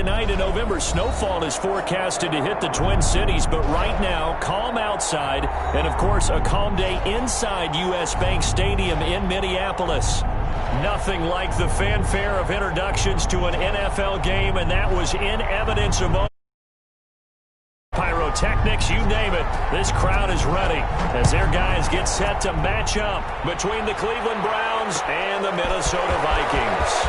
tonight in November. Snowfall is forecasted to hit the Twin Cities, but right now, calm outside, and of course, a calm day inside U.S. Bank Stadium in Minneapolis. Nothing like the fanfare of introductions to an NFL game, and that was in evidence among pyrotechnics, you name it. This crowd is ready as their guys get set to match up between the Cleveland Browns and the Minnesota Vikings.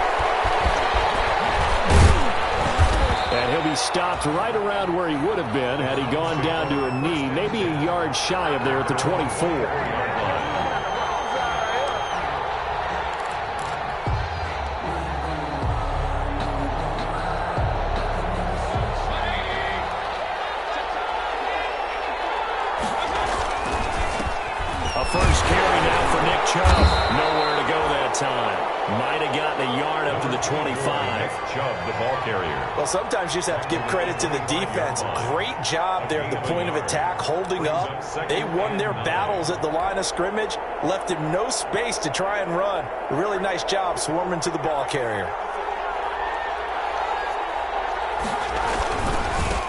And he'll be stopped right around where he would have been had he gone down to a knee, maybe a yard shy of there at the 24. First carry now for Nick Chubb. Nowhere to go that time. Might have gotten a yard up to the 25. Chubb, the ball carrier. Well, sometimes you just have to give credit to the defense. Great job there at the point of attack, holding up. They won their battles at the line of scrimmage, left him no space to try and run. A really nice job swarming to the ball carrier.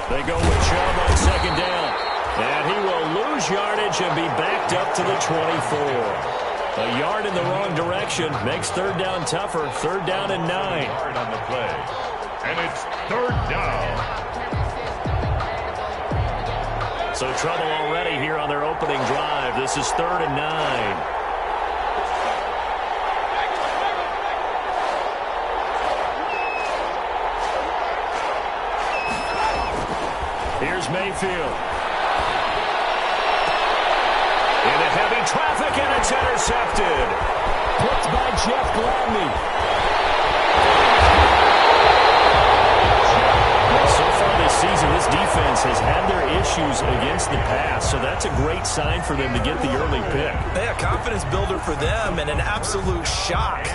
They go with Chubb on second down. And he will lose yardage and be backed up to the 24. A yard in the wrong direction makes third down tougher. Third down and 9. Yard on the play. And it's third down. So trouble already here on their opening drive. This is third and 9. Here's Mayfield. Into heavy traffic, and it's intercepted. Picked by Jeff Gladney. Well, so far this season, this defense has had their issues against the pass, so that's a great sign for them to get the early pick. Yeah, confidence builder for them and an absolute shock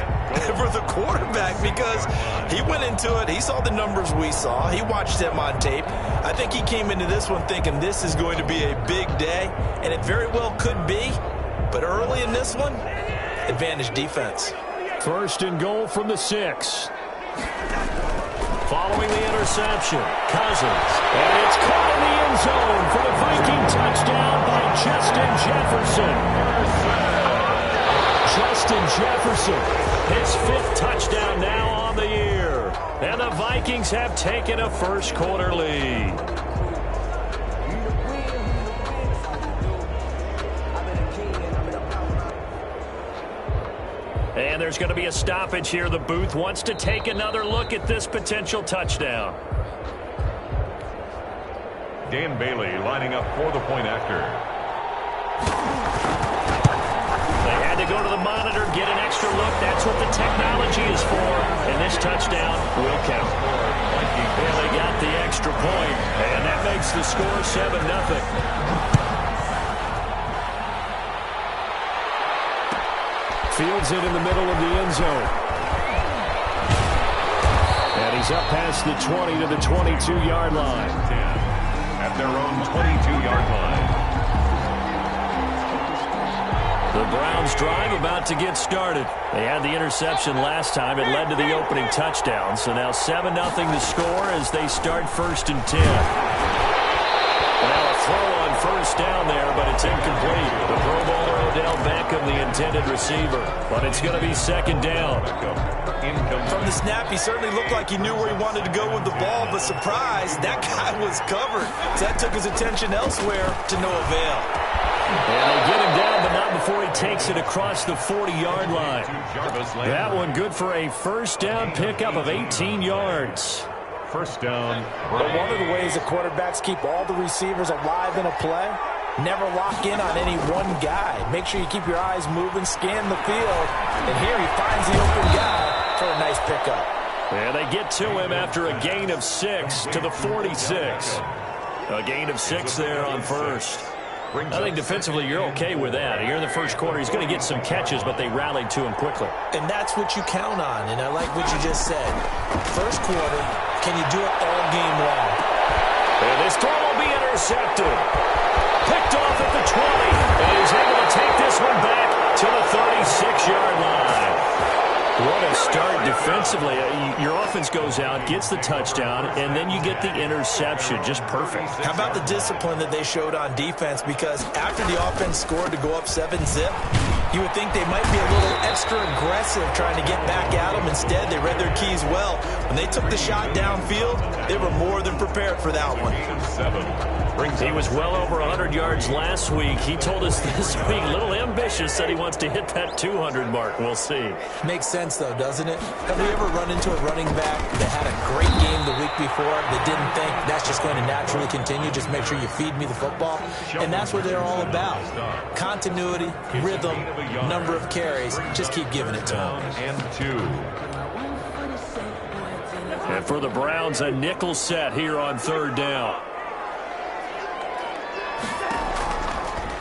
for the quarterback because he went into it. He saw the numbers we saw. He watched them on tape. I think he came into this one thinking this is going to be a big day, and it very well could be. But early in this one, advantage defense. First and goal from the 6. Following the interception, Cousins. And it's caught in the end zone for the Viking touchdown by Justin Jefferson. Justin Jefferson, his 5th touchdown now on the year. And the Vikings have taken a first quarter lead. And there's going to be a stoppage here. The booth wants to take another look at this potential touchdown. Dan Bailey lining up for the point after. They had to go to the monitor, get an extra look. That's what the technology is for. And this touchdown will count. And they got the extra point. And that makes the score 7-0. Fields it in the middle of the end zone. And he's up past the 20 to the 22-yard line. At their own 22-yard line. The Browns drive about to get started. They had the interception last time. It led to the opening touchdown. So now 7-0 the score as they start first and 10. Now a throw on first down there, but it's incomplete. The Pro Bowler Odell Beckham, the intended receiver. But it's going to be second down. From the snap, he certainly looked like he knew where he wanted to go with the ball, but surprise, that guy was covered. So that took his attention elsewhere to no avail. And they get him down, but not before he takes it across the 40-yard line. That one good for a first down pickup of 18 yards. First down. But one of the ways the quarterbacks keep all the receivers alive in a play, never lock in on any one guy. Make sure you keep your eyes moving, scan the field, and here he finds the open guy for a nice pickup. And they get to him after a gain of 6 to the 46. A gain of 6 there on first. I think defensively you're okay with that. Here in the first quarter, he's going to get some catches, but they rallied to him quickly. And that's what you count on, and I like what you just said. First quarter, can you do it all game long? And this throw will be intercepted. Picked off at the 20, and he's able to take this one back to the 36-yard line. What a start defensively, your offense goes out, gets the touchdown, and then you get the interception. Just perfect. How about the discipline that they showed on defense? Because after the offense scored to go up 7-zip, you would think they might be a little extra aggressive trying to get back at them. Instead, they read their keys well. When they took the shot downfield, they were more than prepared for that one. He was well over 100 yards last week. He told us this week, a little ambitious, said he wants to hit that 200 mark. We'll see. Makes sense, though, doesn't it? Have we ever run into a running back that had a great game the week before that didn't think that's just going to naturally continue? Just make sure you feed me the football. And that's what they're all about. Continuity, rhythm, number of carries. Just keep giving it to them. And for the Browns, a nickel set here on third down.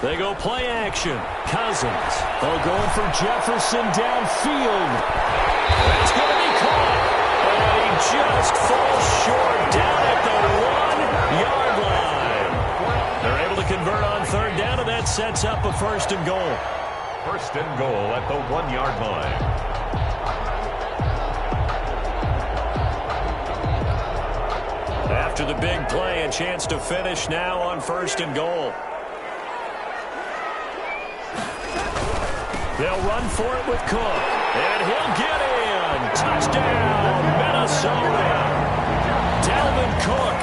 They go play action. Cousins. They'll go for Jefferson downfield. That's going to be caught. And he just falls short down at the 1-yard line. They're able to convert on third down, and that sets up a first and goal. First and goal at the 1-yard line. After the big play, a chance to finish now on first and goal. They'll run for it with Cook, and he'll get in. Touchdown, Minnesota. Dalvin Cook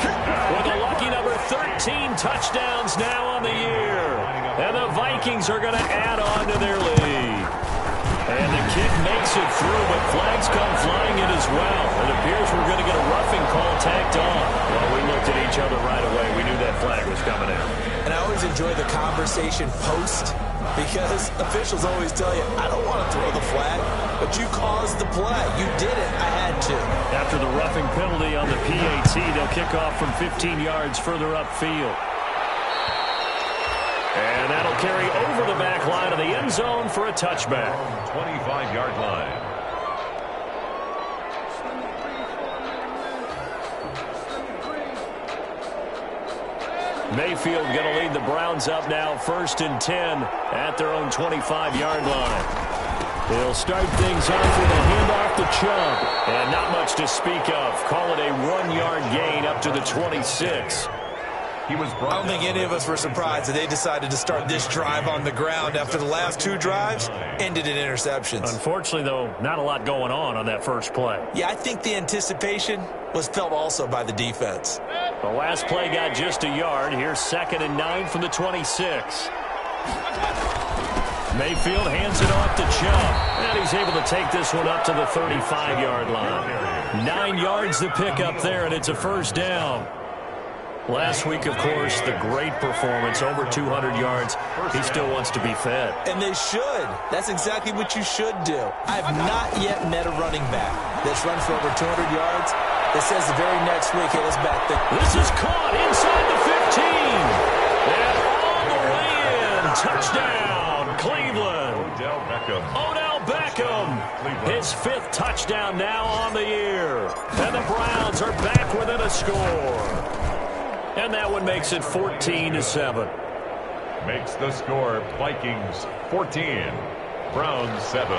with a lucky number 13 touchdowns now on the year. And the Vikings are going to add on to their lead. And the kick makes it through, but flags come flying in as well. It appears we're going to get a roughing call tacked on. Well, we looked at each other right away. We knew that flag was coming in. And I always enjoy the conversation post, because officials always tell you, I don't want to throw the flag, but you caused the play. You did it. I had to. After the roughing penalty on the PAT, they'll kick off from 15 yards further upfield. And that'll carry over the back line of the end zone for a touchback. 25-yard line. Mayfield going to lead the Browns up now, 1st and 10 at their own 25-yard line. They'll start things off with a handoff to Chubb. And not much to speak of. Call it a 1-yard gain up to the 26. I don't think any of us were surprised that they decided to start this drive on the ground after the last two drives ended in interceptions. Unfortunately, though, not a lot going on that first play. Yeah, I think the anticipation was felt also by the defense. The last play got just a yard. Here's 2nd and 9 from the 26. Mayfield hands it off to Chubb. And he's able to take this one up to the 35-yard line. 9 yards to pick up there, and it's a first down. Last week, of course, the great performance, over 200 yards. He still wants to be fed. And they should. That's exactly what you should do. I have not yet met a running back that's run for over 200 yards that says the very next week, hey, let's back the... This is caught inside the 15. And all the way in. Touchdown, Cleveland. Odell Beckham. His 5th touchdown now on the year. And the Browns are back within a score. And that one makes it 14-7. Makes the score Vikings 14, Browns 7.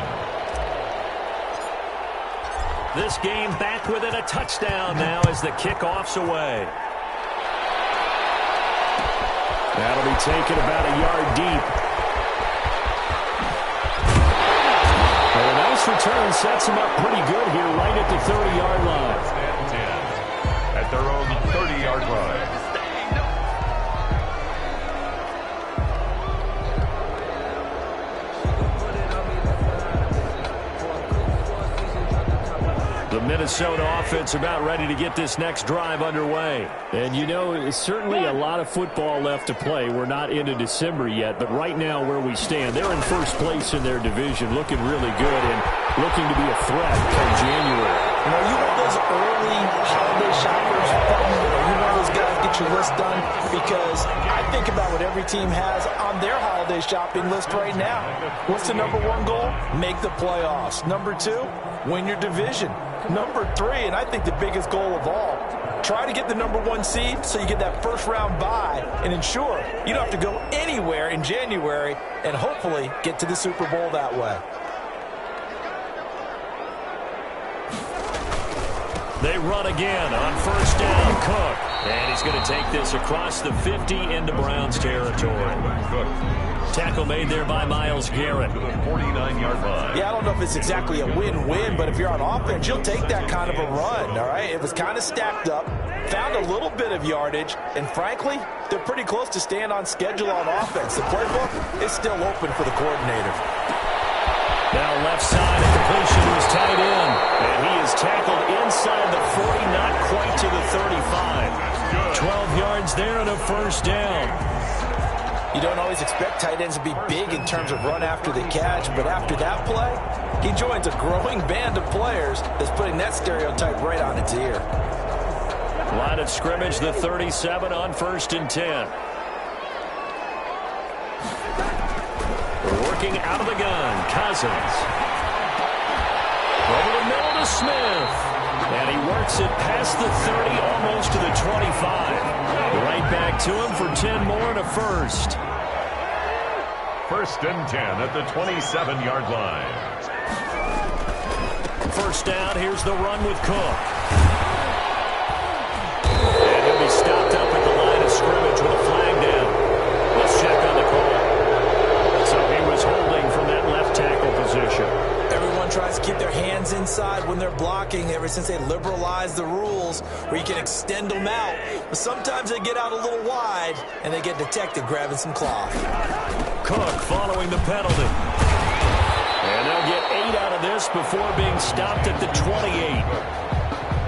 This game back within a touchdown now as the kickoff's away. That'll be taken about a yard deep. And a nice return sets him up pretty good here right at the 30-yard line. At their own 30-yard line. The Minnesota offense about ready to get this next drive underway. And you know, it's certainly a lot of football left to play. We're not into December yet, but right now where we stand, they're in first place in their division, looking really good and looking to be a threat come January. You know, you want those early holiday shoppers, you want those guys get your list done, because I think about what every team has on their holiday shopping list right now. What's the number 1 goal? Make the playoffs. Number 2, win your division. Number 3, and I think the biggest goal of all, try to get the number 1 seed so you get that first round bye and ensure you don't have to go anywhere in January and hopefully get to the Super Bowl that way. They run again on first down. Cook. And he's going to take this across the 50 into Browns territory. Tackle made there by Myles Garrett. 49-yard line. Yeah, I don't know if it's exactly a win-win, but if you're on offense, you'll take that kind of a run, all right? It was kind of stacked up, found a little bit of yardage, and frankly, they're pretty close to staying on schedule on offense. The playbook is still open for the coordinator. Now left side, a completion to his tight end. And he is tackled inside the 40, not quite to the 35. 12 yards there and a first down. You don't always expect tight ends to be big in terms of run after the catch, but after that play, he joins a growing band of players that's putting that stereotype right on its ear. Line of scrimmage, the 37 on first and 10. Working out of the gun, Cousins. Over the middle to Smith. And he works it past the 30, almost to the 25. Right back to him for 10 more and a first. First and 10 at the 27-yard line. First down, here's the run with Cook. And he'll be stopped up at the line of scrimmage with a flag down. Let's check on the call. So he was holding from that left tackle position. Everyone tries to keep their hands inside when they're blocking ever since they liberalized the rules where you can extend them out. But sometimes they get out a little wide and they get detected grabbing some cloth. Cook following the penalty. And they'll get 8 out of this before being stopped at the 28.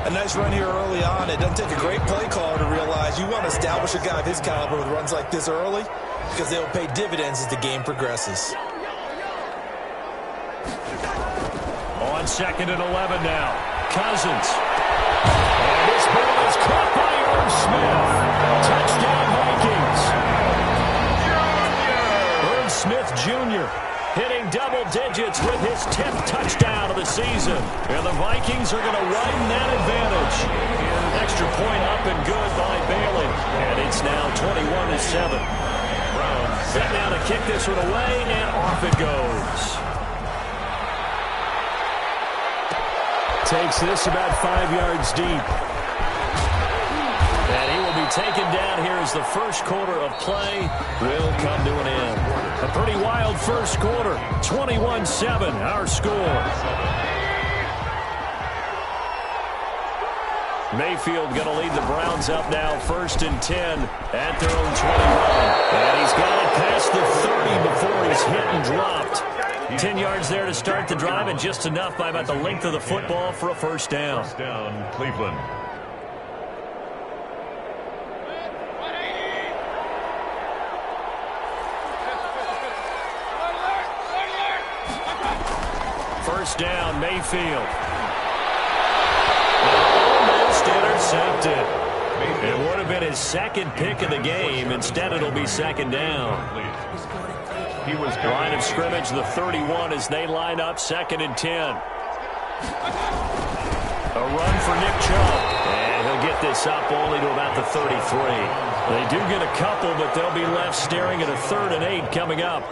A nice run here early on. It doesn't take a great play caller to realize you want to establish a guy of his caliber with runs like this early because they'll pay dividends as the game progresses. On second and 11 now. Cousins. And this ball is caught by Irv Smith. Touchdown Vikings. Irv Smith Jr. hitting double digits with his 10th touchdown of the season. And the Vikings are going to widen that advantage. Extra point up and good by Bailey. And it's now 21-7. Set now to kick this one away, and off it goes. Takes this about 5 yards deep. And he will be taken down here as the first quarter of play will come to an end. A pretty wild first quarter. 21-7, our score. Mayfield going to lead the Browns up now, first and 10 at their own 21. And he's got it past the 30 before he's hit and dropped. 10 yards there to start the drive, and just enough by about the length of the football for a first down. First down, Cleveland. First down, Mayfield. Almost intercepted. It would have been his second pick of the game. Instead, it'll be second down. He was line of scrimmage, the 31, as they line up second and 10. A run for Nick Chubb. And he'll get this up only to about the 33. They do get a couple, but they'll be left staring at a 3rd and 8 coming up.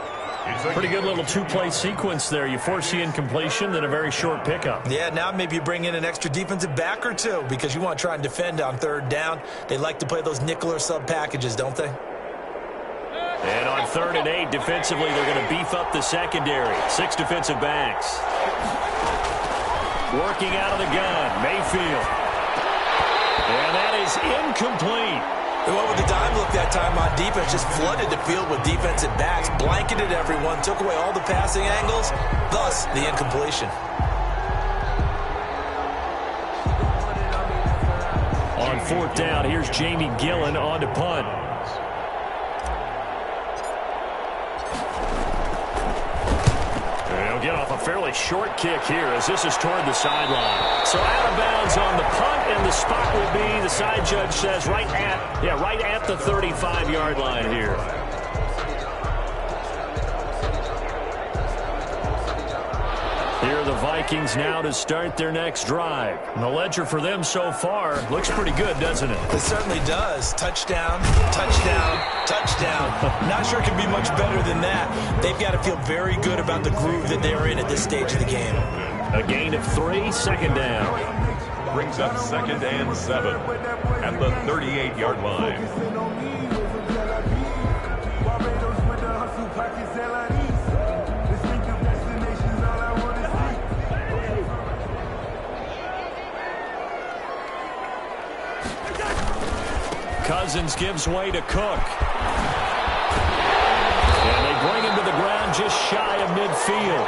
Pretty good little two-play sequence there. You force the incompletion, then a very short pickup. Yeah, now maybe you bring in an extra defensive back or two because you want to try and defend on 3rd down. They like to play those nickel or sub packages, don't they? And on 3rd and 8, defensively, they're going to beef up the secondary. 6 defensive backs. Working out of the gun, Mayfield. And that is incomplete. They went with the dime look that time on defense, just flooded the field with defensive backs, blanketed everyone, took away all the passing angles, thus the incompletion. On 4th down, here's Jamie Gillen on to punt. He'll get off a fairly short kick here as this is toward the sideline. So out of bounds on the punt, and the spot will be, the side judge says, right at the 35-yard line here. Here are the Vikings now to start their next drive. And the ledger for them so far looks pretty good, doesn't it? It certainly does. Touchdown, touchdown, touchdown. Not sure it can be much better than that. They've got to feel very good about the groove that they're in at this stage of the game. A gain of 3, second down. brings up 2nd and 7 at the 38-yard line. Cousins gives way to Cook. And they bring him to the ground just shy of midfield.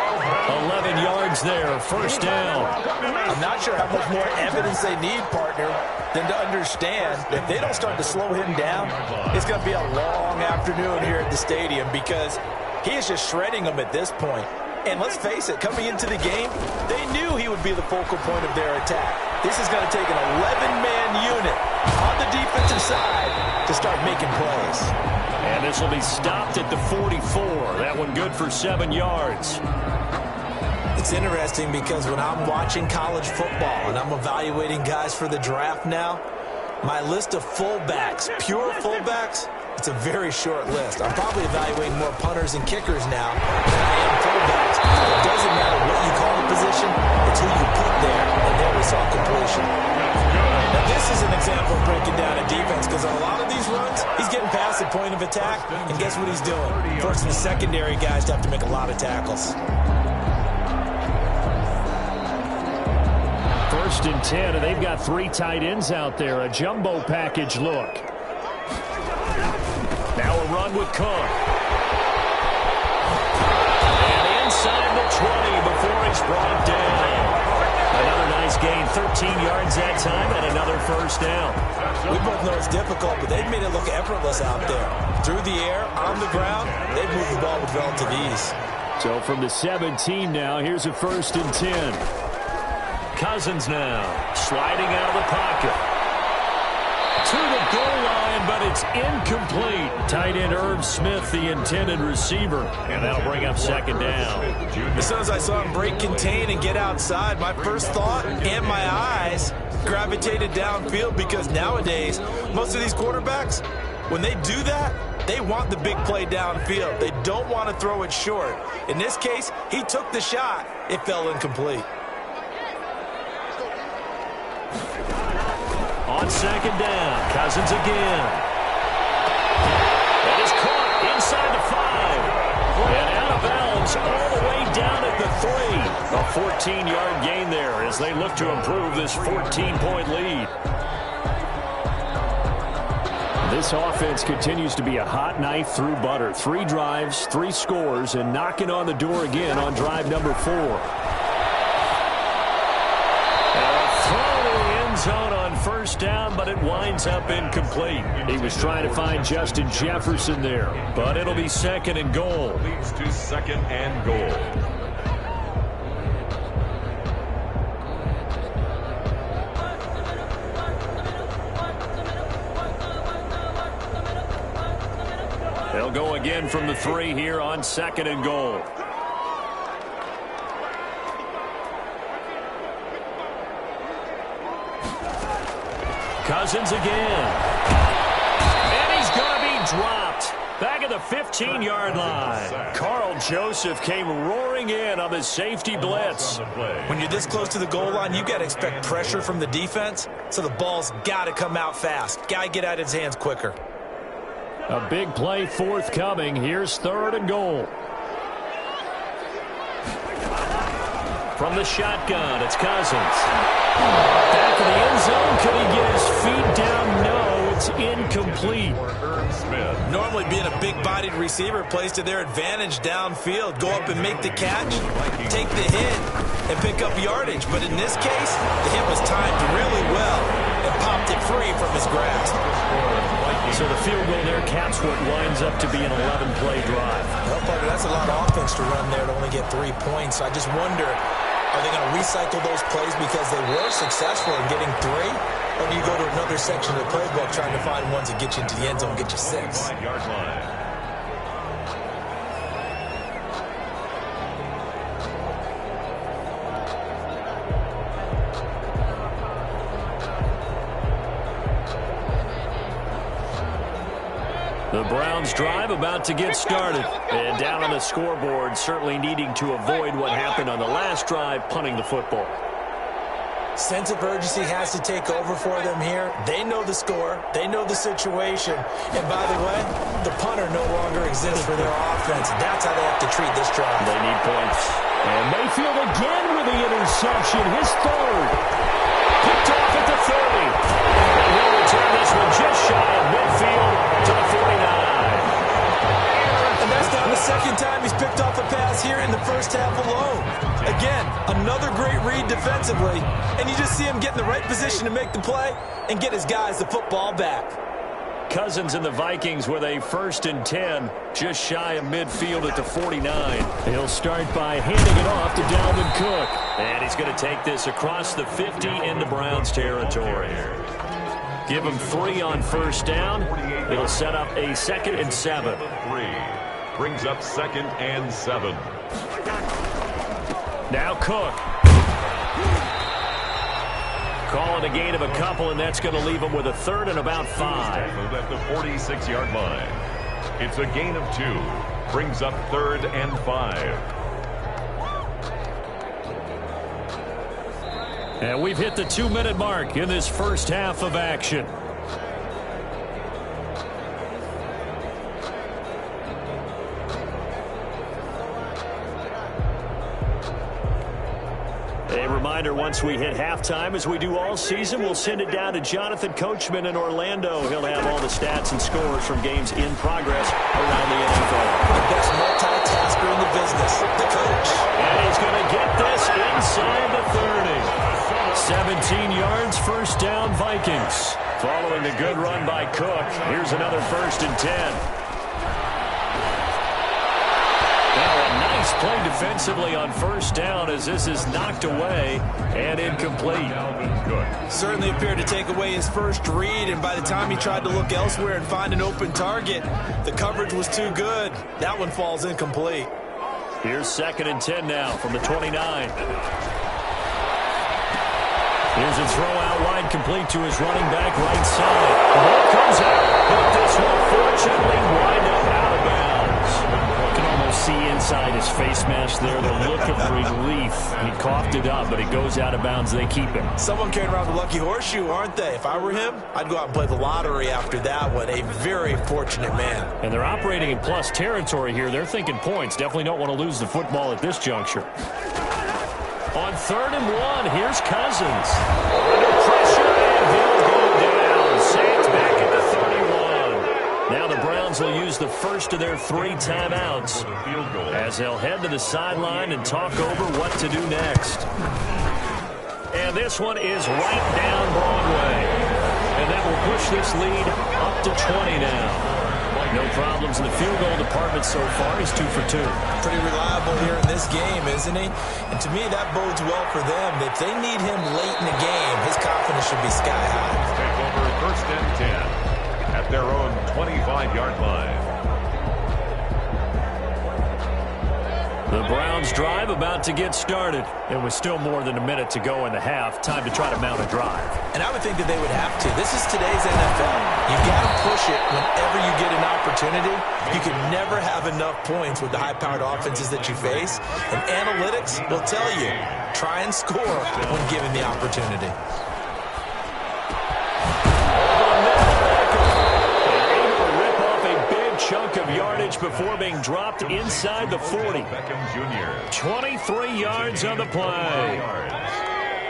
11 yards there, first down. I'm not sure how much more evidence they need, partner, than to understand that if they don't start to slow him down, it's going to be a long afternoon here at the stadium because he is just shredding them at this point. And let's face it, coming into the game, they knew he would be the focal point of their attack. This is going to take an 11-man unit on the defensive side to start making plays. And this will be stopped at the 44. That one good for 7 yards. It's interesting because when I'm watching college football and I'm evaluating guys for the draft now, my list of fullbacks, pure fullbacks, it's a very short list. I'm probably evaluating more punters and kickers now than I am fullbacks. It doesn't matter what you call the position, it's who you put there, and there we saw completion. Now this is an example of breaking down a defense because on a lot of these runs, he's getting past the point of attack, and guess what he's doing? Forcing the secondary guys to have to make a lot of tackles. 1st and 10, and they've got 3 tight ends out there. A jumbo package look. Now a run with Cook. And inside the 20 before he's brought down. Another nice gain, 13 yards that time, and another first down. We both know it's difficult, but they've made it look effortless out there. Through the air, on the ground, they've moved the ball with relative ease. So from the 17 now, here's a 1st and 10. Cousins now, sliding out of the pocket. To the goal line, but it's incomplete. Tight end Irv Smith, the intended receiver. And that'll bring up 2nd down. As soon as I saw him break contain and get outside, my first thought and my eyes gravitated downfield because nowadays, most of these quarterbacks, when they do that, they want the big play downfield. They don't want to throw it short. In this case, he took the shot. It fell incomplete. On 2nd down, Cousins again. That is caught inside the 5. And out of bounds all the way down at the 3. A 14-yard gain there as they look to improve this 14-point lead. This offense continues to be a hot knife through butter. 3 drives, 3 scores, and knocking on the door again on drive number 4. Zone on 1st down, but it winds up incomplete. He was trying to find Justin Jefferson there, but it'll be 2nd and goal. Leads to 2nd and goal. They'll go again from the 3 here on 2nd and goal. Cousins again. And he's going to be dropped. Back at the 15-yard line. Carl Joseph came roaring in on the safety blitz. When you're this close to the goal line, you got to expect pressure from the defense, so the ball's got to come out fast. Got to get out of his hands quicker. A big play forthcoming. Here's 3rd and goal. From the shotgun, it's Cousins. Back in the end zone. Could he get his feet down? No, it's incomplete. Normally being a big-bodied receiver plays to their advantage downfield. Go up and make the catch, take the hit, and pick up yardage. But in this case, the hit was timed really well and popped it free from his grasp. So the field goal there caps what winds up to be an 11-play drive. Well, partner, that's a lot of offense to run there to only get 3 points. So I just wonder, are they going to recycle those plays because they were successful in getting 3? Or do you go to another section of the playbook trying to find ones that get you into the end zone and get you 6? 5-yard line. The Browns drive about to get started. And down on the scoreboard, certainly needing to avoid what happened on the last drive, punting the football. Sense of urgency has to take over for them here. They know the score. They know the situation. And by the way, the punter no longer exists for their offense. That's how they have to treat this drive. They need points. And Mayfield again with the interception, his third. Picked off at the 30. And he'll return this one just shy of midfield to the 49. And that's not the second time he's picked off a pass here in the first half alone. Again, another great read defensively, and you just see him get in the right position to make the play and get his guys the football back. Cousins and the Vikings with a 1st and 10, just shy of midfield at the 49. He'll start by handing it off to Dalvin Cook. And he's going to take this across the 50 into Browns territory. Give him 3 on 1st down. It'll set up a 2nd and 7. 3 brings up 2nd and 7. Now Cook. Calling a gain of a couple, and that's going to leave him with a 3rd and about 5. At the 46-yard line. It's a gain of 2. Brings up 3rd and 5. And we've hit the 2-minute mark in this first half of action. A reminder, once we hit halftime, as we do all season, we'll send it down to Jonathan Coachman in Orlando. He'll have all the stats and scores from games in progress around the NFL. The best multitasker in the business, the coach. And he's going to get this inside the 30. 17 yards, 1st down, Vikings. Following a good run by Cook, here's another 1st and 10. Nice play defensively on 1st down as this is knocked away and incomplete. Certainly appeared to take away his first read, and by the time he tried to look elsewhere and find an open target, the coverage was too good. That one falls incomplete. Here's 2nd and 10 now from the 29. Here's a throw out wide, complete to his running back right side. The ball comes out, but this will fortunately wind up out of bounds. See inside his face mask there, the look of relief. He coughed it up, but it goes out of bounds. They keep him. Someone carrying around the lucky horseshoe, aren't they? If I were him, I'd go out and play the lottery after that one. A very fortunate man. And they're operating in plus territory here. They're thinking points. Definitely don't want to lose the football at this juncture. On 3rd and 1, here's Cousins. Under pressure, and he'll go down. Saints back at the 31. Now the Browns will use the first of their 3 timeouts as they'll head to the sideline and talk over what to do next. And this one is right down Broadway. And that will push this lead up to 20 now. No problems in the field goal department so far. He's 2 for 2. Pretty reliable here in this game, isn't he? And to me, that bodes well for them. If they need him late in the game, his confidence should be sky high. Take over 1st and 10. At their own 25-yard line. The Browns drive about to get started. It was still more than a minute to go in the half. Time to try to mount a drive. And I would think that they would have to. This is today's NFL. You've got to push it whenever you get an opportunity. You can never have enough points with the high-powered offenses that you face. And analytics will tell you, try and score when given the opportunity. Chunk of yardage before being dropped inside the 40. 23 yards on the play.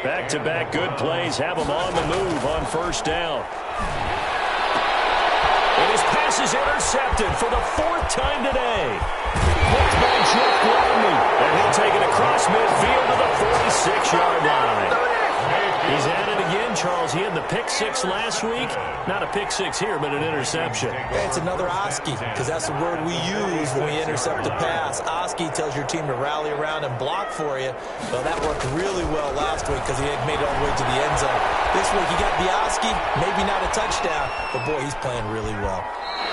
Back-to-back good plays have him on the move on 1st down. And his pass is intercepted for the 4th time today. Hooked by Jeff Gladney. And he'll take it across midfield to the 46-yard line. He's at it again, Charles. He had the pick 6 last week. Not a pick 6 here, but an interception. Yeah, it's another Oski, because that's the word we use when we intercept a pass. Oski tells your team to rally around and block for you. Well, that worked really well last week because he had made it all the way to the end zone. This week, he got the Oski, maybe not a touchdown, but boy, he's playing really well.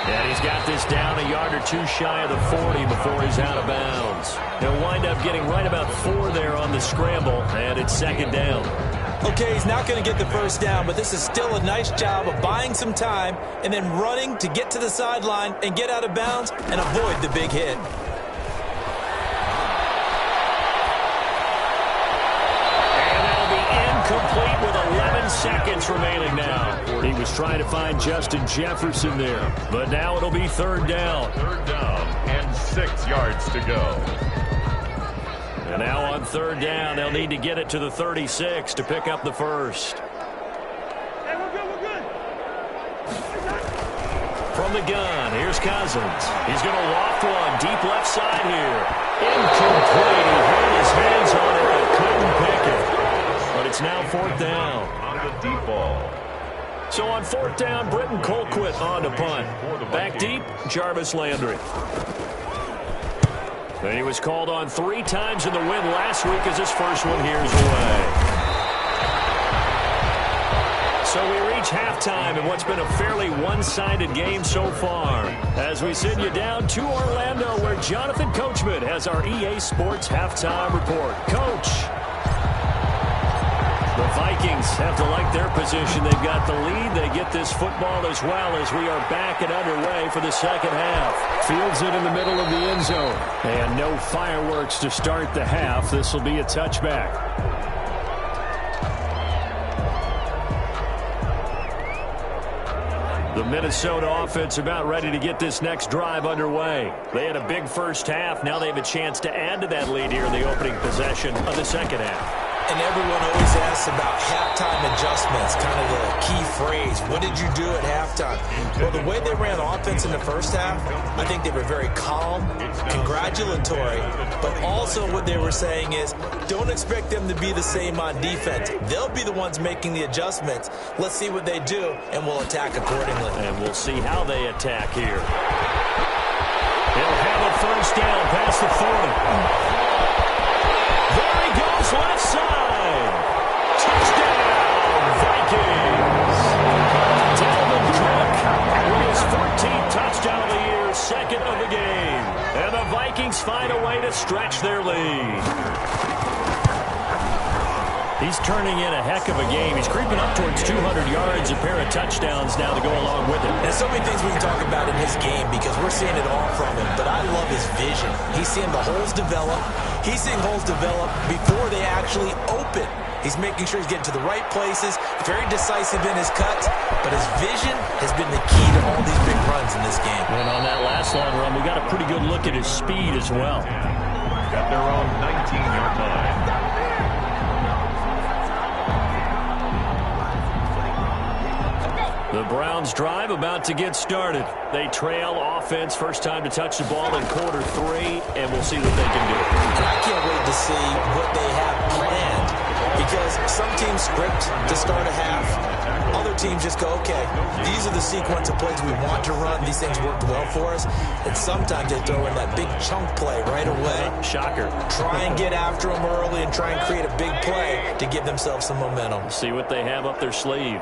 And he's got this down a yard or 2 shy of the 40 before he's out of bounds. He'll wind up getting right about 4 there on the scramble, and it's 2nd down. Okay, he's not going to get the 1st down, but this is still a nice job of buying some time and then running to get to the sideline and get out of bounds and avoid the big hit. And that'll be incomplete seconds remaining now. He was trying to find Justin Jefferson there, but now it'll be third down. Third down and 6 yards to go. And now on third down, they'll need to get it to the 36 to pick up the first. From the gun, here's Cousins. He's going to loft one deep left side here. Incomplete. He had his hands on it, but couldn't pick it. But it's now fourth down. On the deep ball. So on fourth down, Britton Colquitt on to punt. Back deep, Jarvis Landry. And he was called on 3 times in the win last week as his first one here's away. So we reach halftime in what's been a fairly one-sided game so far. As we send you down to Orlando, where Jonathan Coachman has our EA Sports halftime report. Coach. The Vikings have to like their position. They've got the lead. They get this football as well as we are back and underway for the second half. Fields it in the middle of the end zone. And no fireworks to start the half. This will be a touchback. The Minnesota offense about ready to get this next drive underway. They had a big first half. Now they have a chance to add to that lead here in the opening possession of the second half. And everyone always asks about halftime adjustments, kind of the key phrase. What did you do at halftime? Well, the way they ran offense in the first half, I think they were very calm, congratulatory, but also what they were saying is don't expect them to be the same on defense. They'll be the ones making the adjustments. Let's see what they do, and we'll attack accordingly. And we'll see how they attack here. They'll have a first down past the 40. There he goes, left side. Touchdown, Vikings. Dalvin Cook with his 14th touchdown of the year, second of the game. And the Vikings find a way to stretch their lead. He's turning in a heck of a game. He's creeping up towards 200 yards, a pair of touchdowns now to go along with it. There's so many things we can talk about in his game because we're seeing it all from him, but I love his vision. He's seeing the holes develop. He's seeing holes develop before they actually open. He's making sure he's getting to the right places, very decisive in his cuts, but his vision has been the key to all these big runs in this game. And on that last long run, we got a pretty good look at his speed as well. Got their own 19-yard line. The Browns drive about to get started. They trail offense first time to touch the ball in quarter 3, and we'll see what they can do. And I can't wait to see what they have planned because some teams script to start a half. Other teams just go, okay, these are the sequence of plays we want to run. These things worked well for us. And sometimes they throw in that big chunk play right away. Shocker. Try and get after them early and try and create a big play to give themselves some momentum. See what they have up their sleeve.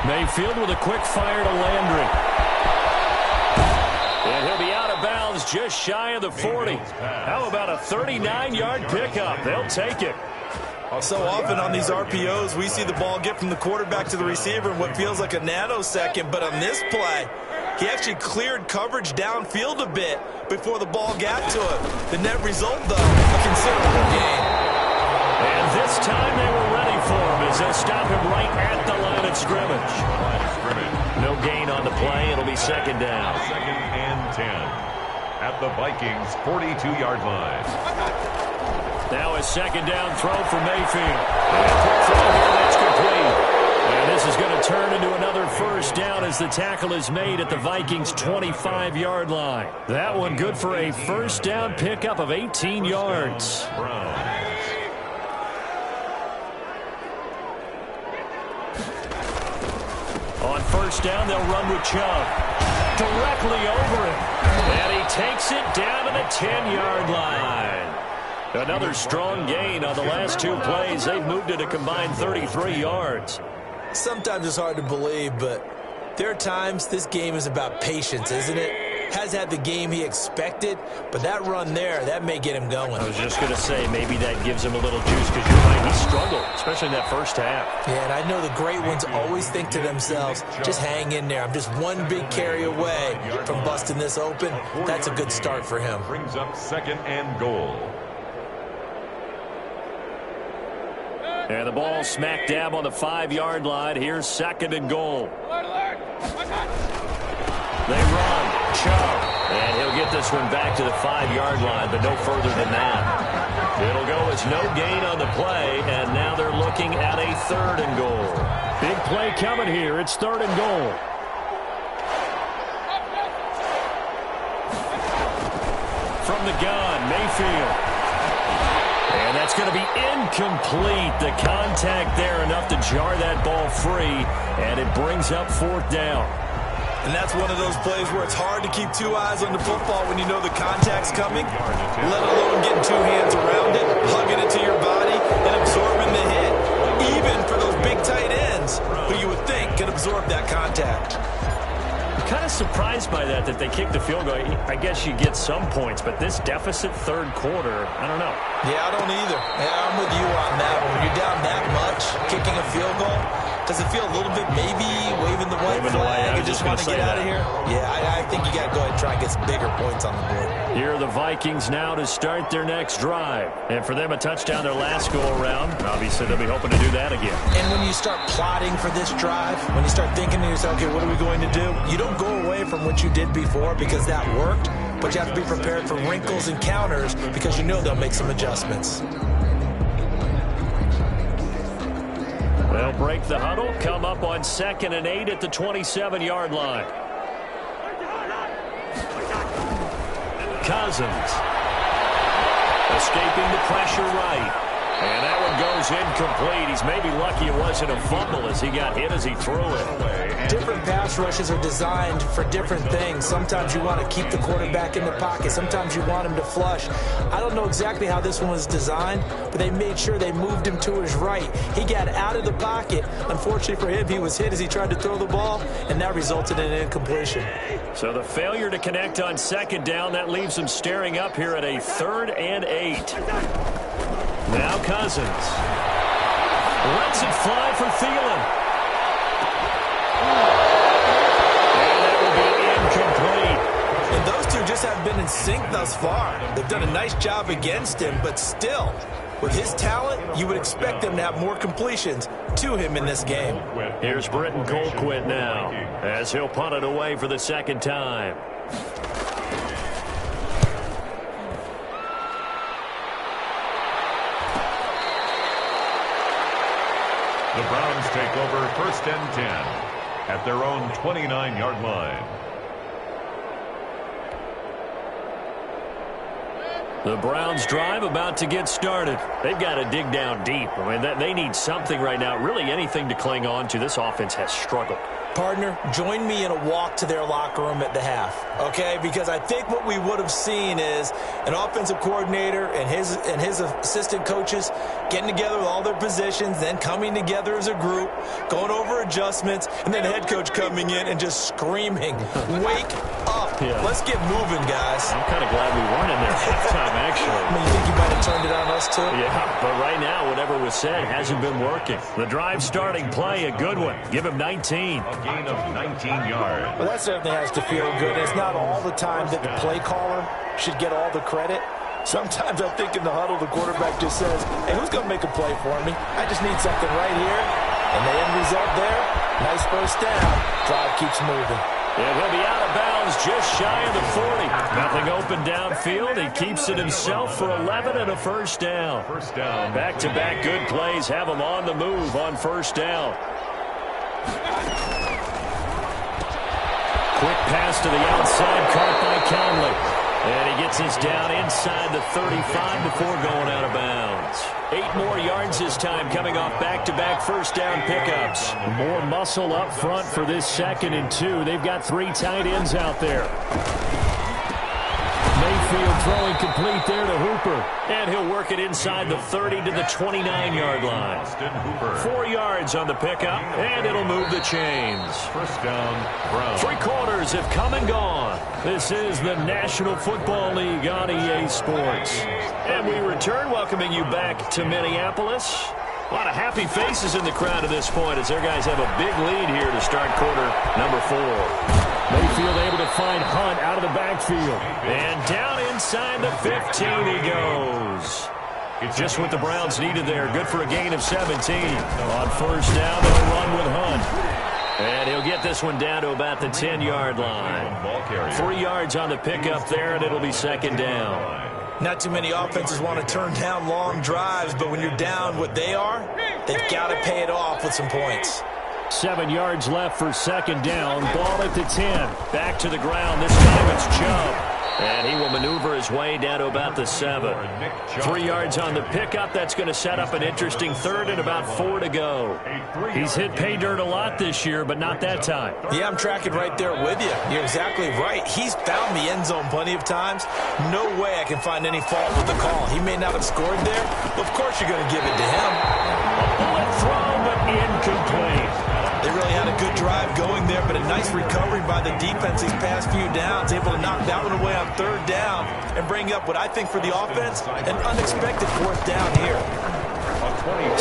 Mayfield with a quick fire to Landry. And he'll be out of bounds just shy of the 40. How about a 39-yard pickup? They'll take it. So often on these RPOs, we see the ball get from the quarterback to the receiver in what feels like a nanosecond. But on this play, he actually cleared coverage downfield a bit before the ball got to him. The net result, though, a considerable gain. And this time they were ready for him as they stop him right at the line of scrimmage. No gain on the play. It'll be second down. Second and 10 at the Vikings' 42-yard line. Now a second down throw for Mayfield. And a quick throw here that's complete. And this is going to turn into another first down as the tackle is made at the Vikings' 25-yard line. That one good for a first down pickup of 18 yards. On first down, they'll run with Chubb. Directly over him. And he takes it down to the 10-yard line. Another strong gain on the last 2 plays. They've moved it a combined 33 yards. Sometimes it's hard to believe, but there are times this game is about patience, isn't it? Has had the game he expected, but that run there, that may get him going. I was just going to say, maybe that gives him a little juice because you're right, he struggled, especially in that first half. Yeah, and I know the great ones always think to themselves, just hang in there. I'm just one big carry away from busting this open. That's a good start for him. Brings up second and goal. And the ball smack dab on the 5-yard line. Here's 2nd and goal. They run. Chubb. And he'll get this one back to the 5-yard line, but no further than that. It'll go as no gain on the play, and now they're looking at a 3rd and goal. Big play coming here. It's 3rd and goal. From the gun, Mayfield. And that's going to be incomplete. The contact there enough to jar that ball free, and it brings up 4th down. And that's one of those plays where it's hard to keep 2 eyes on the football when you know the contact's coming, let alone getting 2 hands around it, hugging it to your body, and absorbing the hit. Even for those big tight ends, who you would think can absorb that contact. I'm kind of surprised by that they kicked the field goal. I guess you get some points, but this deficit 3rd quarter, I don't know. Yeah, I don't either. Yeah, I'm with you on that one. When you're down that much, kicking a field goal, does it feel a little bit maybe waving the white flag and just want to get out of here? Yeah, I think you got to go ahead and try and get some bigger points on the board. Here are the Vikings now to start their next drive. And for them, a touchdown their last go-around. Obviously, they'll be hoping to do that again. And when you start plotting for this drive, when you start thinking to yourself, okay, what are we going to do? You don't go away from what you did before because that worked, but you have to be prepared for wrinkles and counters because you know they'll make some adjustments. They'll break the huddle, come up on 2nd and 8 at the 27-yard line. Cousins. Escaping the pressure right. And that one goes incomplete. He's maybe lucky it wasn't a fumble as he got hit as he threw it. Different pass rushes are designed for different things. Sometimes you want to keep the quarterback in the pocket. Sometimes you want him to flush. I don't know exactly how this one was designed, but they made sure they moved him to his right. He got out of the pocket. Unfortunately for him, he was hit as he tried to throw the ball, and that resulted in an incompletion. So the failure to connect on 2nd down, that leaves him staring up here at a 3rd and 8. Now Cousins. Lets it fly for Thielen. And that will be incomplete. And those two just have been in sync thus far. They've done a nice job against him, but still, with his talent, you would expect them to have more completions to him in this game. Here's Britton Colquitt now, as he'll punt it away for the 2nd time. The Browns take over 1st and 10 at their own 29-yard line. The Browns drive about to get started. They've got to dig down deep. I mean, they need something right now, really anything to cling on to. This offense has struggled. Partner, join me in a walk to their locker room at the half, okay? Because I think what we would have seen is an offensive coordinator and his assistant coaches getting together with all their positions, then coming together as a group, going over adjustments, and then the head coach coming in and just screaming, wake up. Yeah. Let's get moving, guys. I'm kind of glad we weren't in there halftime, actually. I mean, you think you might have turned it on us, too? Yeah, but right now, whatever was said hasn't been working. The drive starting play, a good one. Give him 19. Gain of 19 yards. Well, that certainly has to feel good. It's not all the time that the play caller should get all the credit. Sometimes I think in the huddle, the quarterback just says, hey, who's going to make a play for me? I just need something right here. And the end result there, nice first down. Drive keeps moving. And he'll be out of bounds just shy of the 40. Nothing open downfield. He keeps it himself for 11 and a first down. First down. Back-to-back good plays have him on the move on first down. Quick pass to the outside, caught by Conley. And he gets us down inside the 35 before going out of bounds. 8 more yards this time coming off back-to-back first down pickups. More muscle up front for this 2nd and 2. They've got 3 tight ends out there. Mayfield throwing complete there to Hooper. And he'll work it inside the 30 to the 29-yard line. 4 yards on the pickup, and it'll move the chains. First down, Browns. 3 quarters have come and gone. This is the National Football League on EA Sports. And we return, welcoming you back to Minneapolis. A lot of happy faces in the crowd at this point as their guys have a big lead here to start quarter number 4. Mayfield able to find Hunt out of the backfield. And down inside the 15 he goes. Just what the Browns needed there. Good for a gain of 17. On first down, they'll run with Hunt. And he'll get this one down to about the 10-yard line. 3 yards on the pickup there, and it'll be second down. Not too many offenses want to turn down long drives, but when you're down what they are, they've got to pay it off with some points. 7 yards left for second down. Ball at the 10. Back to the ground. This time it's Chubb. And he will maneuver his way down to about the 7. 3 yards on the pickup. That's going to set up an interesting third and about 4 to go. He's hit pay dirt a lot this year, but not that time. Yeah, I'm tracking right there with you. You're exactly right. He's found the end zone plenty of times. No way I can find any fault with the call. He may not have scored there, but of course you're going to give it to him. A bullet throw, but incomplete. They really had a good drive going there, but a nice recovery by the defense these past few downs, able to knock that one away on third down and bring up what I think for the offense, an unexpected fourth down here.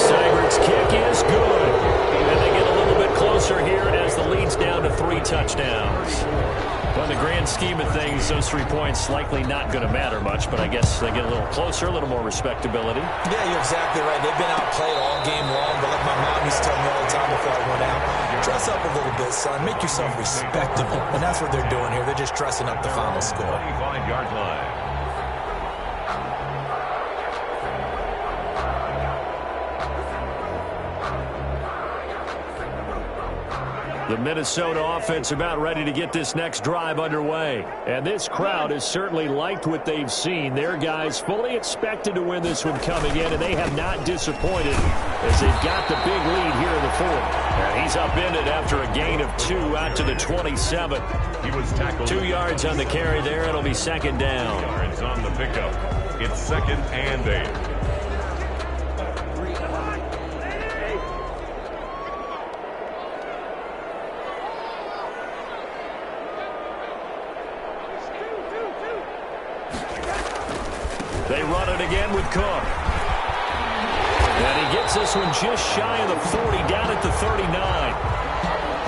Seibert's kick is good. And they get a little bit closer here as the lead's down to 3 touchdowns. Well, in the grand scheme of things, those 3 points likely not going to matter much, but I guess they get a little closer, a little more respectability. Yeah, you're exactly right. They've been outplayed all game long, but like my mom used to tell me all the time before I went out, dress up a little bit, son. Make yourself respectable. And that's what they're doing here. They're just dressing up the final score. 25-yard line. The Minnesota offense about ready to get this next drive underway. And this crowd has certainly liked what they've seen. Their guys fully expected to win this one coming in, and they have not disappointed as they've got the big lead here in the fourth. And he's upended after a gain of 2 out to the 27. He was tackled. 2 yards on the carry there. It'll be second down. Yards on the pickup. It's second and 8. They run it again with Cook. And he gets this one just shy of the 40, down at the 39.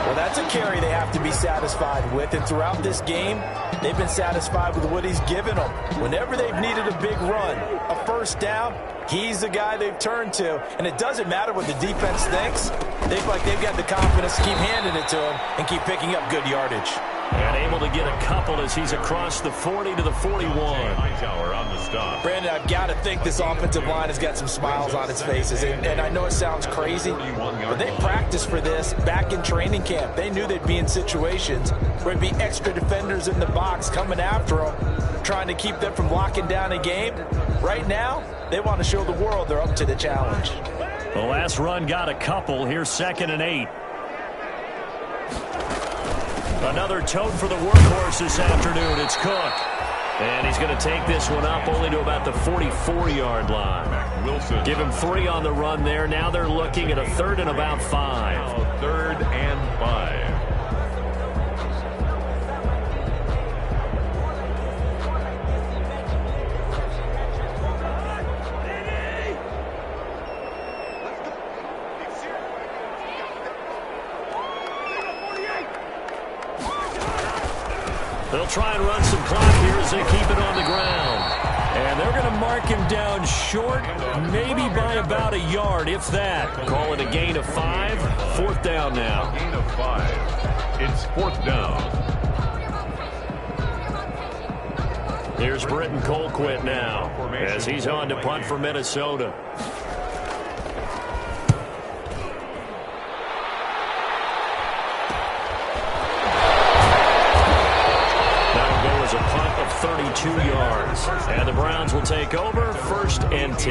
Well, that's a carry they have to be satisfied with. And throughout this game, they've been satisfied with what he's given them. Whenever they've needed a big run, a first down, he's the guy they've turned to. And it doesn't matter what the defense thinks. They feel like they've got the confidence to keep handing it to him and keep picking up good yardage. And able to get a couple as he's across the 40 to the 41. Hightower on the stop. Brandon, I've got to think this offensive line has got some smiles on its faces. And I know it sounds crazy, but they practiced for this back in training camp. They knew they'd be in situations where it'd be extra defenders in the box coming after them, trying to keep them from locking down a game. Right now, they want to show the world they're up to the challenge. The last run got a couple. Here's second and 8. Another tote for the workhorse this afternoon. It's Cook. And he's going to take this one up only to about the 44-yard line. Wilson. Give him 3 on the run there. Now they're looking at a third and about 5. Now third and 5. They'll try and run some clock here as they keep it on the ground. And they're going to mark him down short, maybe by about a yard, if that. Call it a gain of 5. Fourth down now. Gain of 5. It's fourth down. Here's Britton Colquitt now as he's on to punt for Minnesota. A punt of 32 yards. And the Browns will take over, first and 10.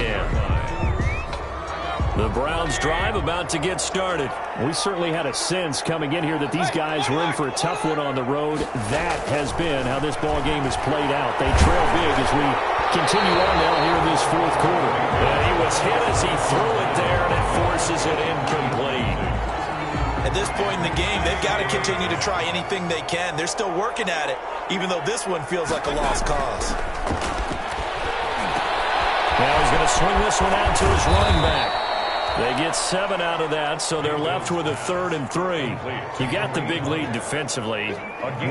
The Browns drive about to get started. We certainly had a sense coming in here that these guys were in for a tough one on the road. That has been how this ball game has played out. They trail big as we continue on now here in this fourth quarter. And he was hit as he threw it there, and it forces it incomplete. At this point in the game, they've got to continue to try anything they can. They're still working at it, even though this one feels like a lost cause. Now he's going to swing this one out to his running back. They get 7 out of that, so they're left with a 3rd and 3. You got the big lead defensively.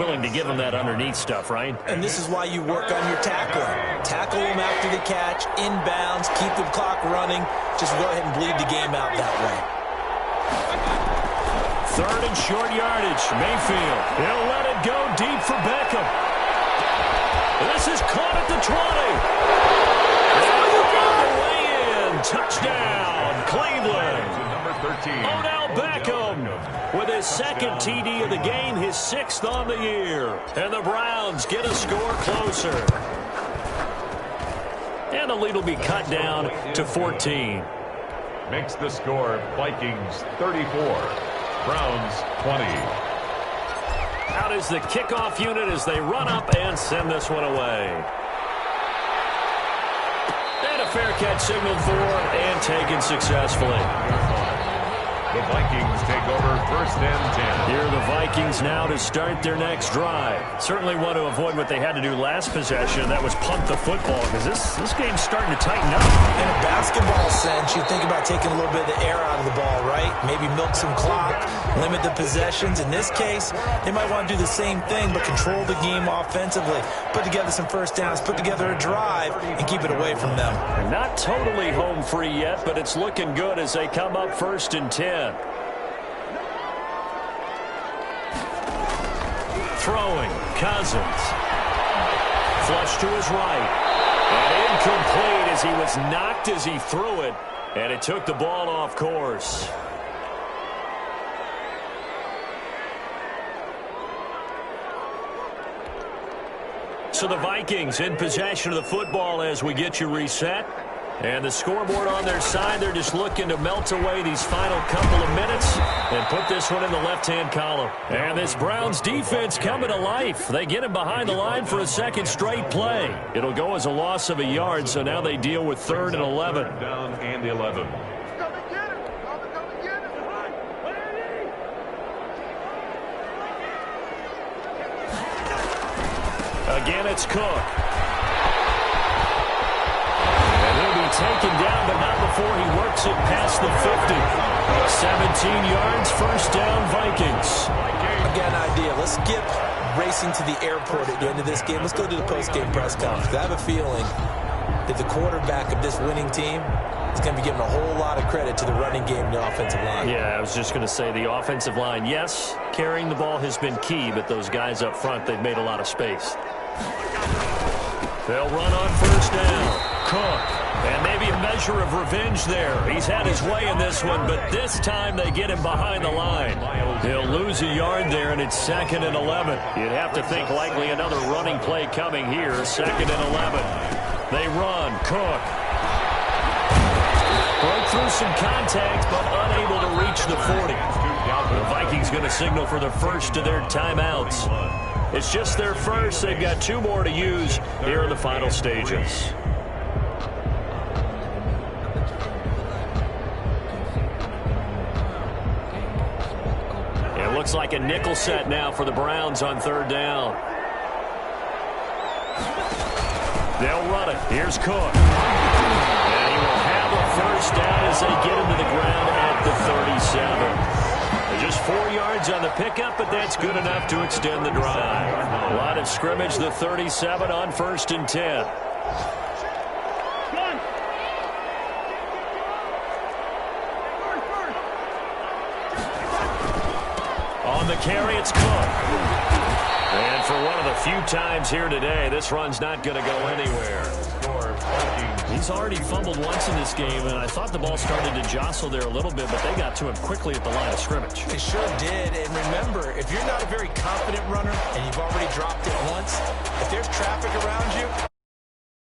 Willing to give them that underneath stuff, right? And this is why you work on your tackling. Tackle them after the catch, inbounds, keep the clock running. Just go ahead and bleed the game out that way. 3rd and short yardage. Mayfield. He'll let it go deep for Beckham. This is caught at the 20. Touchdown, Cleveland. Odell Beckham with his 2nd TD of the game, his 6th on the year. And the Browns get a score closer. And the lead will be cut down to 14. Makes the score Vikings 34, Browns 20. Out is the kickoff unit as they run up and send this one away. Fair catch signaled for and taken successfully. The Vikings take over 1st and 10. Here are the Vikings now to start their next drive. Certainly want to avoid what they had to do last possession. That was punt the football because this game's starting to tighten up. In a basketball sense, you think about taking a little bit of the air out of the ball, right? Maybe milk some clock, limit the possessions. In this case, they might want to do the same thing but control the game offensively. Put together some first downs, put together a drive, and keep it away from them. Not totally home free yet, but it's looking good as they come up 1st and 10. Throwing, Cousins. Flush to his right. And incomplete as he was knocked as he threw it. And it took the ball off course. So the Vikings in possession of the football as we get you reset. And the scoreboard on their side, they're just looking to melt away these final couple of minutes and put this one in the left-hand column. And this Browns defense coming to life. They get him behind the line for a 2nd straight play. It'll go as a loss of a yard, so now they deal with 3rd and 11. Down and 11. Again, it's Cook. Taken down, but not before he works it past the 50. 17 yards, 1st down, Vikings. I've got an idea. Let's skip racing to the airport at the end of this game. Let's go to the post-game press conference. I have a feeling that the quarterback of this winning team is going to be giving a whole lot of credit to the running game and the offensive line. Yeah, I was just going to say the offensive line, yes, carrying the ball has been key, but those guys up front, they've made a lot of space. They'll run on 1st down. Cook. And maybe a measure of revenge there. He's had his way in this one, but this time they get him behind the line. He'll lose a yard there, and it's 2nd and 11. You'd have to think likely another running play coming here. 2nd and 11. They run. Cook. Broke through some contact, but unable to reach the 40. The Vikings going to signal for the first of their timeouts. It's just their first. They've got 2 more to use here in the final stages. Looks like a nickel set now for the Browns on 3rd down. They'll run it. Here's Cook. And he will have a 1st down as they get him to the ground at the 37. Just 4 yards on the pickup, but that's good enough to extend the drive. A lot of scrimmage, the 37 on 1st and 10. On the carry, it's Cook. And for one of the few times here today, this run's not going to go anywhere. He's already fumbled once in this game, and I thought the ball started to jostle there a little bit, but they got to him quickly at the line of scrimmage. It sure did. And remember, if you're not a very confident runner and you've already dropped it once, if there's traffic around you,